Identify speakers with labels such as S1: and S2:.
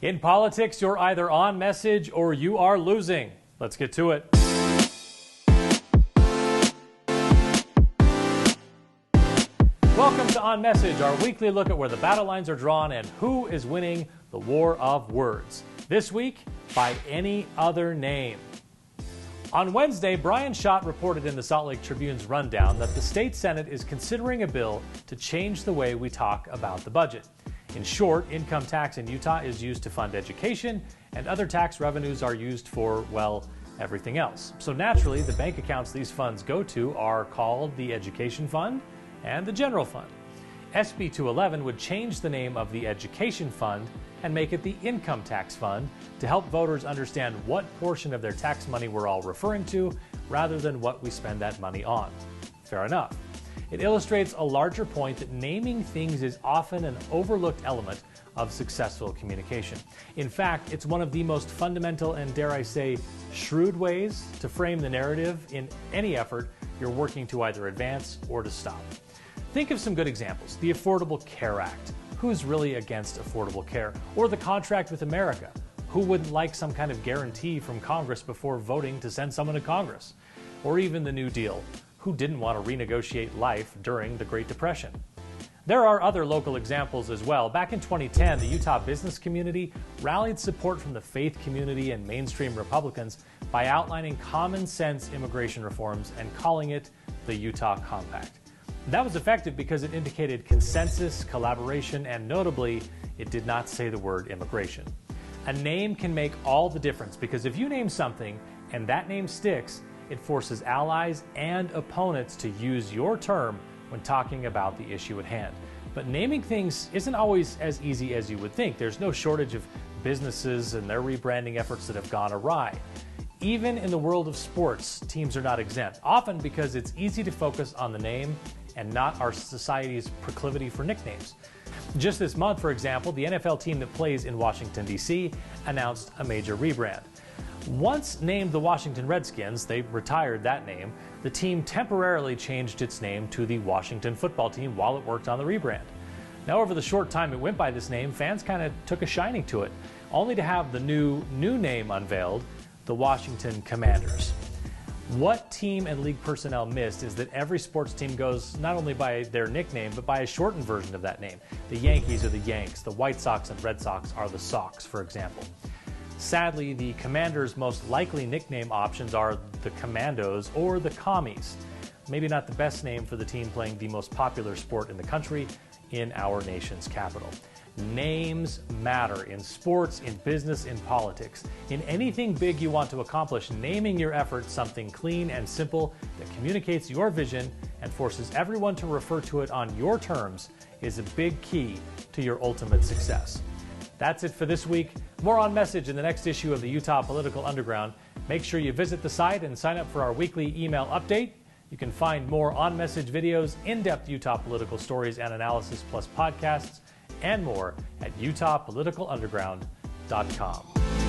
S1: In politics, you're either on message or you are losing. Let's get to it. Welcome to On Message, our weekly look at where the battle lines are drawn and who is winning the war of words. This week, by any other name. On Wednesday, Brian Schott reported in the Salt Lake Tribune's rundown that the state Senate is considering a bill to change the way we talk about the budget. In short, income tax in Utah is used to fund education, and other tax revenues are used for, well, everything else. So naturally, the bank accounts these funds go to are called the Education Fund and the General Fund. SB 211 would change the name of the Education Fund and make it the Income Tax Fund to help voters understand what portion of their tax money we're all referring to, rather than what we spend that money on. Fair enough. It illustrates a larger point that naming things is often an overlooked element of successful communication. In fact, it's one of the most fundamental and, dare I say, shrewd ways to frame the narrative in any effort you're working to either advance or to stop. Think of some good examples. The Affordable Care Act. Who's really against affordable care? Or the Contract with America. Who wouldn't like some kind of guarantee from Congress before voting to send someone to Congress? Or even the New Deal. Who didn't want to renegotiate life during the Great Depression? There are other local examples as well. Back in 2010, the Utah business community rallied support from the faith community and mainstream Republicans by outlining common sense immigration reforms and calling it the Utah Compact. That was effective because it indicated consensus, collaboration, and notably, it did not say the word immigration. A name can make all the difference because if you name something and that name sticks, it forces allies and opponents to use your term when talking about the issue at hand. But naming things isn't always as easy as you would think. There's no shortage of businesses and their rebranding efforts that have gone awry. Even in the world of sports, teams are not exempt, often because it's easy to focus on the name and not our society's proclivity for nicknames. Just this month, for example, the NFL team that plays in Washington, D.C. announced a major rebrand. Once named the Washington Redskins, they retired that name. The team temporarily changed its name to the Washington Football Team while it worked on the rebrand. Now, over the short time it went by this name, fans kind of took a shining to it, only to have the new name unveiled, the Washington Commanders. What team and league personnel missed is that every sports team goes not only by their nickname, but by a shortened version of that name. The Yankees are the Yanks, the White Sox and Red Sox are the Sox, for example. Sadly, the Commanders' most likely nickname options are the Commandos or the Commies. Maybe not the best name for the team playing the most popular sport in the country in our nation's capital. Names matter in sports, in business, in politics. In anything big you want to accomplish, naming your efforts something clean and simple that communicates your vision and forces everyone to refer to it on your terms is a big key to your ultimate success. That's it for this week. More On Message in the next issue of the Utah Political Underground. Make sure you visit the site and sign up for our weekly email update. You can find more On Message videos, in-depth Utah political stories and analysis, plus podcasts, and more at utahpoliticalunderground.com.